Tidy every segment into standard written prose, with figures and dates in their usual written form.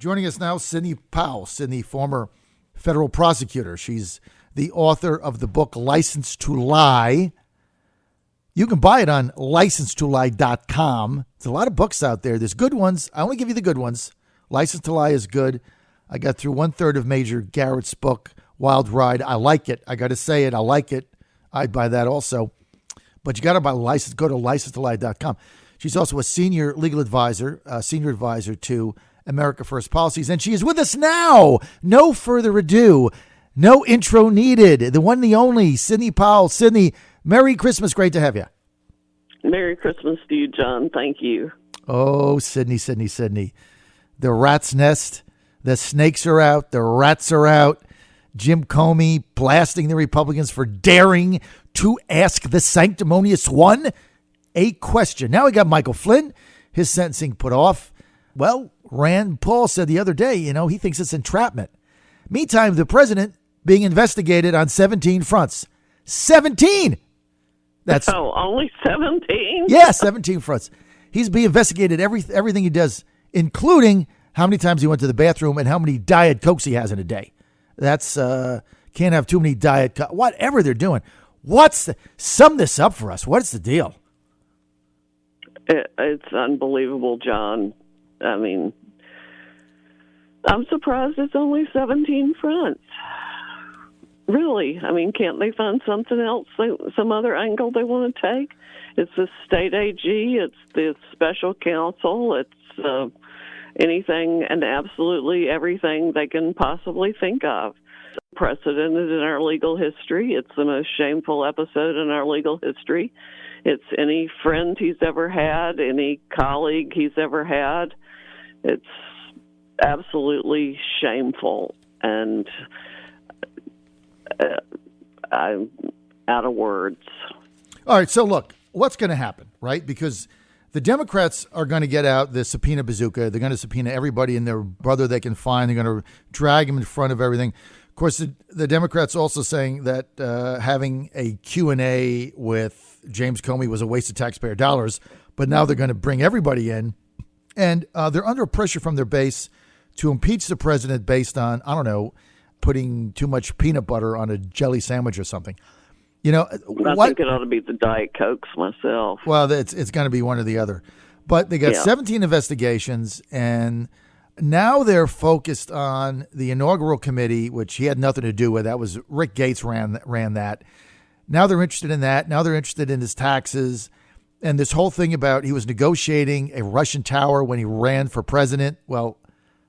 Joining us now, Sidney Powell. Sidney, former federal prosecutor. She's the author of the book License to Lie. You can buy it on licensetolie.com. There's a lot of books out there. There's good ones. I only give you the good ones. License to Lie is good. I got through 1/3 of Major Garrett's book, Wild Ride. I like it. I got to say it. I like it. I'd buy that also. But you got to buy license. Go to licensetolie.com. She's also a senior legal advisor, senior advisor to America First Policies. And she is with us now. No further ado. No intro needed. The one and the only, Sidney Powell. Sidney, Merry Christmas. Great to have you. Merry Christmas to you, John. Thank you. Oh, Sidney. The rat's nest. The snakes are out. The rats are out. Jim Comey blasting the Republicans for daring to ask the sanctimonious one a question. Now we got Michael Flynn. His sentencing put off. Well, Rand Paul said the other day, he thinks it's entrapment. Meantime, the president being investigated on 17 fronts. 17! That's only 17? Yeah, 17 fronts. He's being investigated everything he does, including how many times he went to the bathroom and how many Diet Cokes he has in a day. That's can't have too many Diet Cokes. Whatever they're doing. Sum this up for us. What's the deal? It's unbelievable, John. I mean, I'm surprised it's only 17 fronts. Really? I mean, can't they find something else, some other angle they want to take? It's the state AG, it's the special counsel, it's anything and absolutely everything they can possibly think of. It's unprecedented in our legal history. It's the most shameful episode in our legal history. It's any friend he's ever had, any colleague he's ever had. It's absolutely shameful, and I'm out of words. All right, so look, what's going to happen, right? Because the Democrats are going to get out the subpoena bazooka. They're going to subpoena everybody and their brother they can find. They're going to drag him in front of everything. Of course, the Democrats also saying that having a Q&A with James Comey was a waste of taxpayer dollars, but now they're going to bring everybody in. And they're under pressure from their base to impeach the president based on, I don't know, putting too much peanut butter on a jelly sandwich or something. I think it ought to be the Diet Cokes myself. Well, it's going to be one or the other. But they got 17 investigations, and now they're focused on the inaugural committee, which he had nothing to do with. That was Rick Gates ran that. Now they're interested in that. Now they're interested in his taxes. And this whole thing about he was negotiating a Russian tower when he ran for president. Well,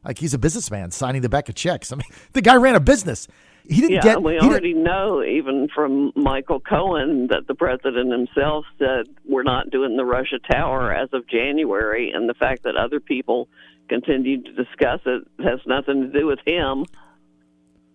like he's a businessman signing the back of checks. I mean, the guy ran a business. He didn't we already know, even from Michael Cohen, that the president himself said we're not doing the Russia tower as of January, and the fact that other people continued to discuss it has nothing to do with him.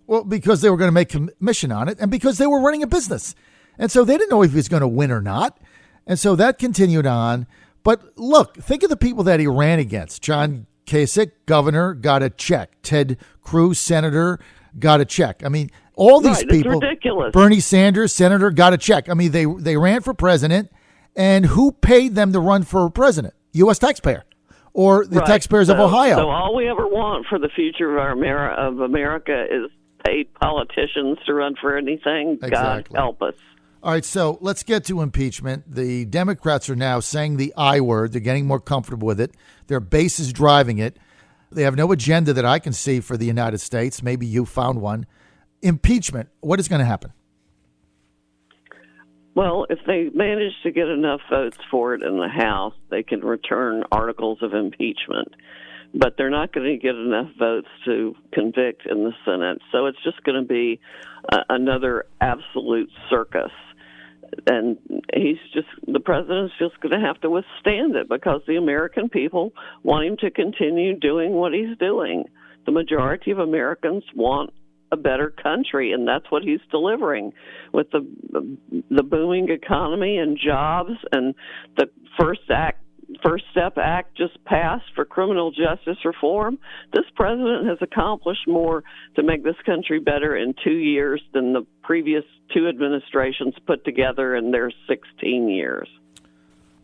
Well, because they were going to make commission on it, and because they were running a business. And so they didn't know if he was going to win or not. And so that continued on. But look, think of the people that he ran against. John Kasich, governor, got a check. Ted Cruz, senator, got a check. I mean, all these people. It's ridiculous. Bernie Sanders, senator, got a check. I mean, they ran for president, and who paid them to run for president? U.S. taxpayer or the taxpayers of Ohio. So all we ever want for the future of America is paid politicians to run for anything. Exactly. God help us. All right, so let's get to impeachment. The Democrats are now saying the I word. They're getting more comfortable with it. Their base is driving it. They have no agenda that I can see for the United States. Maybe you found one. Impeachment, what is going to happen? Well, if they manage to get enough votes for it in the House, they can return articles of impeachment. But they're not going to get enough votes to convict in the Senate. So it's just going to be another absolute circus. And the president's just going to have to withstand it because the American people want him to continue doing what he's doing. The majority of Americans want a better country, and that's what he's delivering with the booming economy and jobs, and the First Step Act just passed for criminal justice reform. This president has accomplished more to make this country better in 2 years than the previous two administrations put together in their 16 years.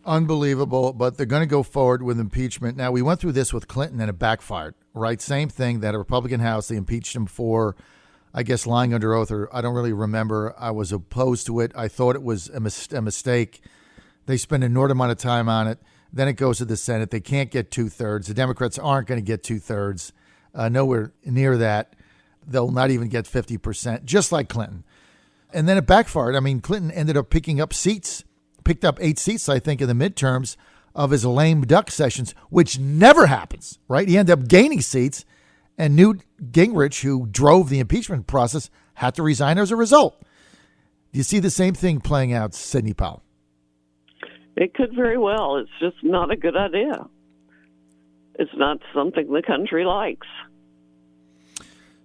Unbelievable, but they're going to go forward with impeachment. Now, we went through this with Clinton and it backfired, right? Same thing, that a Republican House, they impeached him for, I guess, lying under oath, or I don't really remember. I was opposed to it. I thought it was a mistake. They spend an inordinate amount of time on it. Then it goes to the Senate. They can't get 2/3. The Democrats aren't going to get 2/3. Nowhere near that. They'll not even get 50%, just like Clinton. And then it backfired. I mean, Clinton ended up picked up 8 seats, I think, in the midterms of his lame duck sessions, which never happens, right? He ended up gaining seats, and Newt Gingrich, who drove the impeachment process, had to resign as a result. Do you see the same thing playing out, Sidney Powell? It could very well. It's just not a good idea. It's not something the country likes.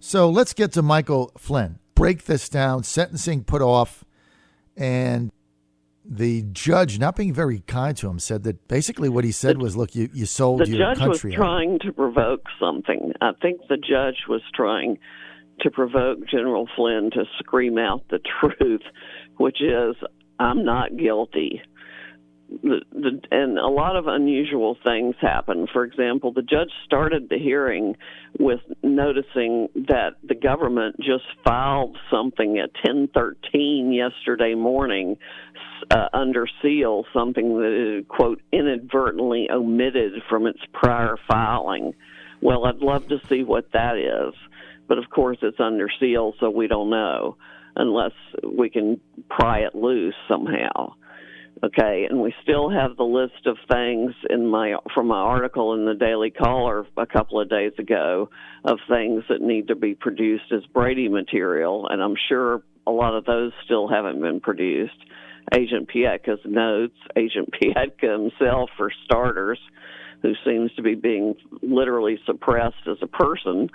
So let's get to Michael Flynn. Break this down. Sentencing put off, and the judge, not being very kind to him, said that basically what he said was, look, you sold your country. The judge was trying to provoke something. I think the judge was trying to provoke General Flynn to scream out the truth, which is, I'm not guilty. And a lot of unusual things happen. For example, the judge started the hearing with noticing that the government just filed something at 10:13 yesterday morning under seal, something that it, quote, inadvertently omitted from its prior filing. Well, I'd love to see what that is. But, of course, it's under seal, so we don't know unless we can pry it loose somehow. Okay, and we still have the list of things from my article in the Daily Caller a couple of days ago of things that need to be produced as Brady material, and I'm sure a lot of those still haven't been produced. Agent Pietka's notes, Agent Pietka himself, for starters, who seems to be being literally suppressed as a person,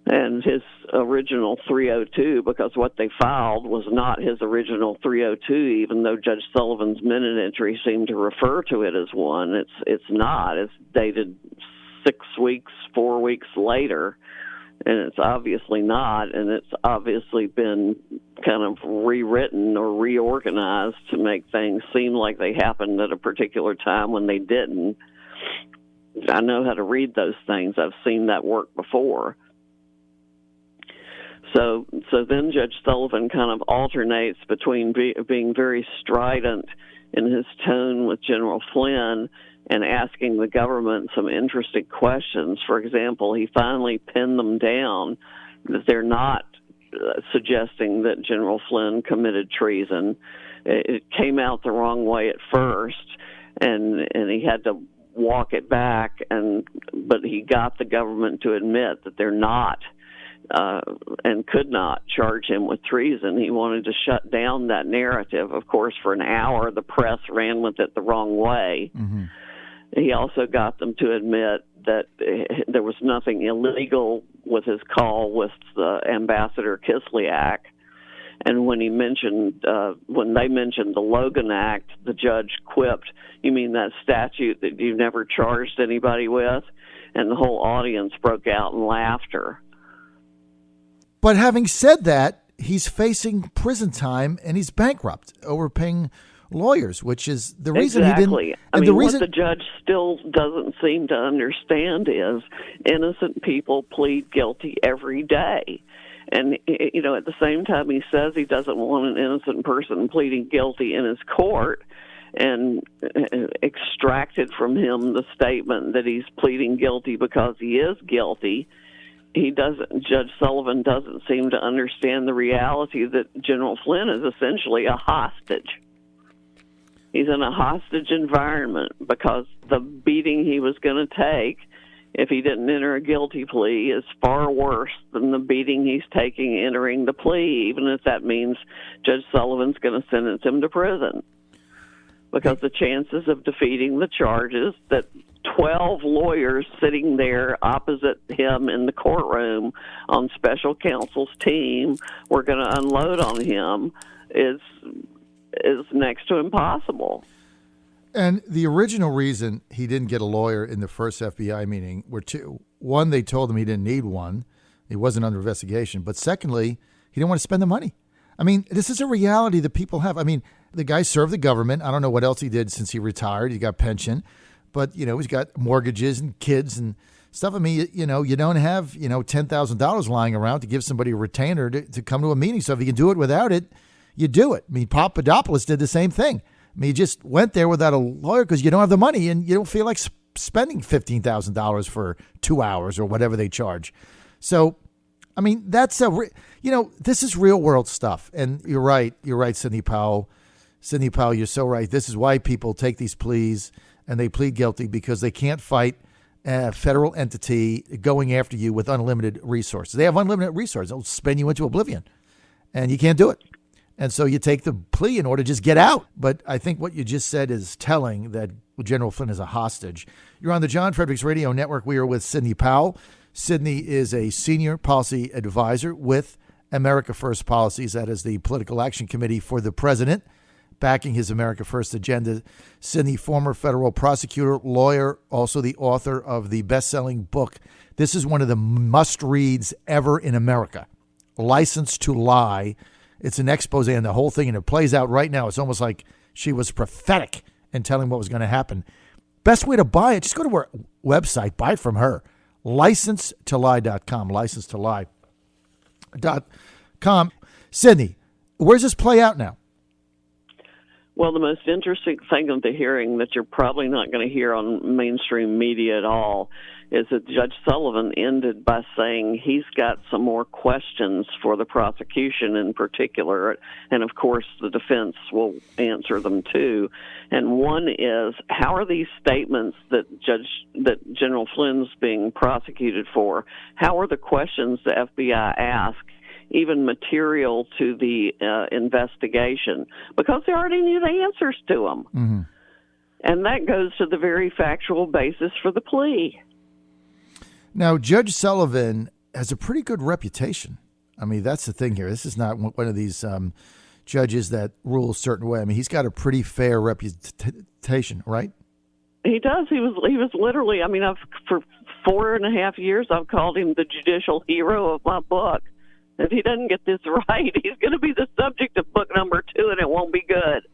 and his original 302, because what they filed was not his original 302, even though Judge Sullivan's minute entry seemed to refer to it as one. It's not. It's dated 4 weeks later, and it's obviously not, and it's obviously been kind of rewritten or reorganized to make things seem like they happened at a particular time when they didn't. I know how to read those things. I've seen that work before. So then Judge Sullivan kind of alternates between being very strident in his tone with General Flynn and asking the government some interesting questions. For example, he finally pinned them down that they're not suggesting that General Flynn committed treason. It came out the wrong way at first, and he had to walk it back, but he got the government to admit that they're not and could not charge him with treason. He wanted to shut down that narrative. Of course, for an hour, the press ran with it the wrong way. Mm-hmm. He also got them to admit that there was nothing illegal with his call with Ambassador Kislyak. And when they mentioned the Logan Act, the judge quipped, "You mean that statute that you never charged anybody with?" And the whole audience broke out in laughter. But having said that, he's facing prison time and he's bankrupt, overpaying lawyers, which is the reason he didn't. What the judge still doesn't seem to understand is innocent people plead guilty every day. And, at the same time he says he doesn't want an innocent person pleading guilty in his court and extracted from him the statement that he's pleading guilty because he is guilty. Judge Sullivan doesn't seem to understand the reality that General Flynn is essentially a hostage. He's in a hostage environment because the beating he was going to take if he didn't enter a guilty plea is far worse than the beating he's taking entering the plea, even if that means Judge Sullivan's going to sentence him to prison. Because the chances of defeating the charges that 12 lawyers sitting there opposite him in the courtroom on special counsel's team were going to unload on him is next to impossible. And the original reason he didn't get a lawyer in the first FBI meeting were two. One, they told him he didn't need one. He wasn't under investigation. But secondly, he didn't want to spend the money. I mean, this is a reality that people have. I mean, the guy served the government. I don't know what else he did since he retired. He got pension. But, he's got mortgages and kids and stuff. I mean, you don't have, $10,000 lying around to give somebody a retainer to come to a meeting. So if you can do it without it, you do it. I mean, Papadopoulos did the same thing. I mean, you just went there without a lawyer because you don't have the money and you don't feel like spending $15,000 for 2 hours or whatever they charge. So, I mean, that's this is real world stuff. And you're right, Sidney Powell. Sidney Powell, you're so right. This is why people take these pleas and they plead guilty, because they can't fight a federal entity going after you with unlimited resources. They have unlimited resources. They'll spin you into oblivion, and you can't do it. And so you take the plea in order to just get out. But I think what you just said is telling, that General Flynn is a hostage. You're on the John Fredericks Radio Network. We are with Sidney Powell. Sidney is a senior policy advisor with America First Policies. That is the political action committee for the president, backing his America First agenda. Sidney, former federal prosecutor, lawyer, also the author of the best-selling book. This is one of the must-reads ever in America, License to Lie. It's an expose on the whole thing, and it plays out right now. It's almost like she was prophetic in telling what was going to happen. Best way to buy it, just go to her website, buy it from her, licensetolie.com, licensetolie.com. Sidney, where's this play out now? Well, the most interesting thing of the hearing that you're probably not going to hear on mainstream media at all is that Judge Sullivan ended by saying he's got some more questions for the prosecution in particular, and of course the defense will answer them too. And one is, how are these statements that General Flynn's being prosecuted for, how are the questions the FBI asked even material to the investigation? Because they already knew the answers to them. Mm-hmm. And that goes to the very factual basis for the plea. Now, Judge Sullivan has a pretty good reputation. I mean, that's the thing here. This is not one of these judges that rule a certain way. I mean, he's got a pretty fair reputation, right? He does. He was literally, I mean, for 4.5 years, I've called him the judicial hero of my book. If he doesn't get this right, he's going to be the subject of book number 2, and it won't be good.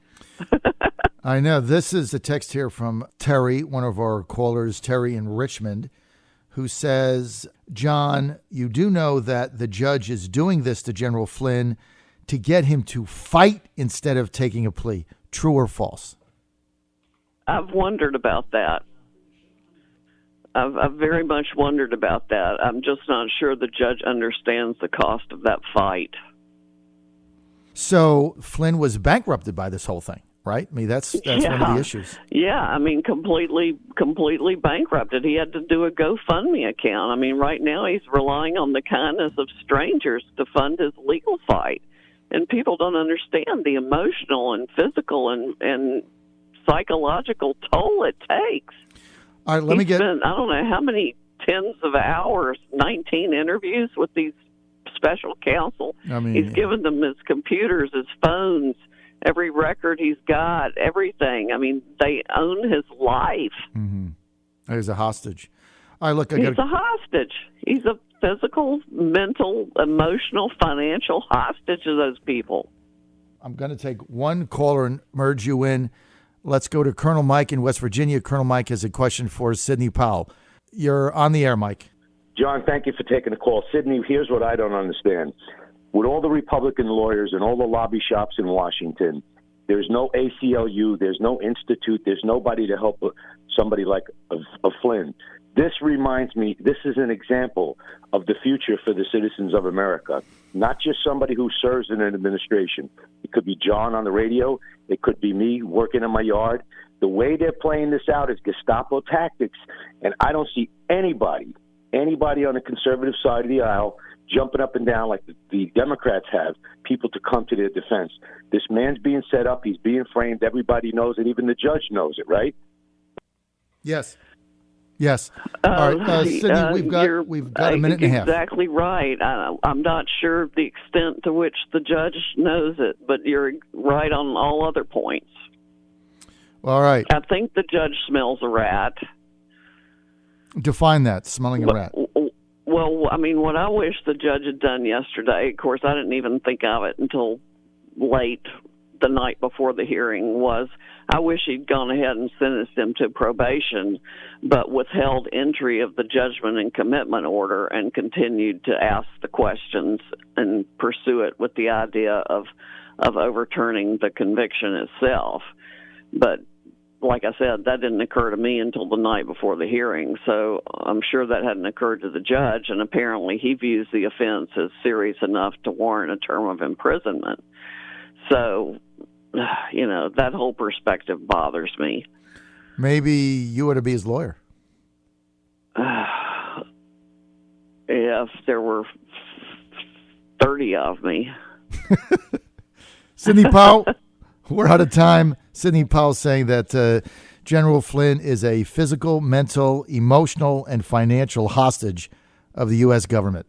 I know. This is a text here from Terry, one of our callers, Terry in Richmond, who says, John, you do know that the judge is doing this to General Flynn to get him to fight instead of taking a plea. True or false? I've wondered about that. I've very much wondered about that. I'm just not sure the judge understands the cost of that fight. So Flynn was bankrupted by this whole thing, right? I mean, that's one of the issues. Yeah, I mean, completely bankrupted. He had to do a GoFundMe account. I mean, right now he's relying on the kindness of strangers to fund his legal fight. And people don't understand the emotional and physical and psychological toll it takes. All right, I don't know how many tens of hours, 19 interviews with these special counsel. I mean, he's given them his computers, his phones, every record he's got, everything. I mean, they own his life. Mm-hmm. He's a hostage. All right, look, he's a hostage. He's a physical, mental, emotional, financial hostage of those people. I'm going to take one caller and merge you in. Let's go to Colonel Mike in West Virginia. Colonel Mike has a question for Sidney Powell. You're on the air, Mike. John, thank you for taking the call. Sidney, here's what I don't understand. With all the Republican lawyers and all the lobby shops in Washington, there's no ACLU, there's no institute, there's nobody to help somebody like a Flynn. This reminds me, this is an example of the future for the citizens of America, not just somebody who serves in an administration. It could be John on the radio. It could be me working in my yard. The way they're playing this out is Gestapo tactics, and I don't see anybody on the conservative side of the aisle jumping up and down like the Democrats have, people to come to their defense. This man's being set up. He's being framed. Everybody knows it. Even the judge knows it, right? Yes. All right, Sidney, we've got a minute and a half. Exactly right. I'm not sure the extent to which the judge knows it, but you're right on all other points. All right. I think the judge smells a rat. Define that, smelling a rat. Well, I mean, what I wish the judge had done yesterday, of course, I didn't even think of it until late the night before the hearing was, I wish he'd gone ahead and sentenced him to probation, but withheld entry of the judgment and commitment order and continued to ask the questions and pursue it with the idea of overturning the conviction itself. But like I said, that didn't occur to me until the night before the hearing, so I'm sure that hadn't occurred to the judge, and apparently he views the offense as serious enough to warrant a term of imprisonment. So, that whole perspective bothers me. Maybe you ought to be his lawyer. If there were 30 of me. Sidney Powell, we're out of time. Sidney Powell saying that General Flynn is a physical, mental, emotional, and financial hostage of the U.S. government.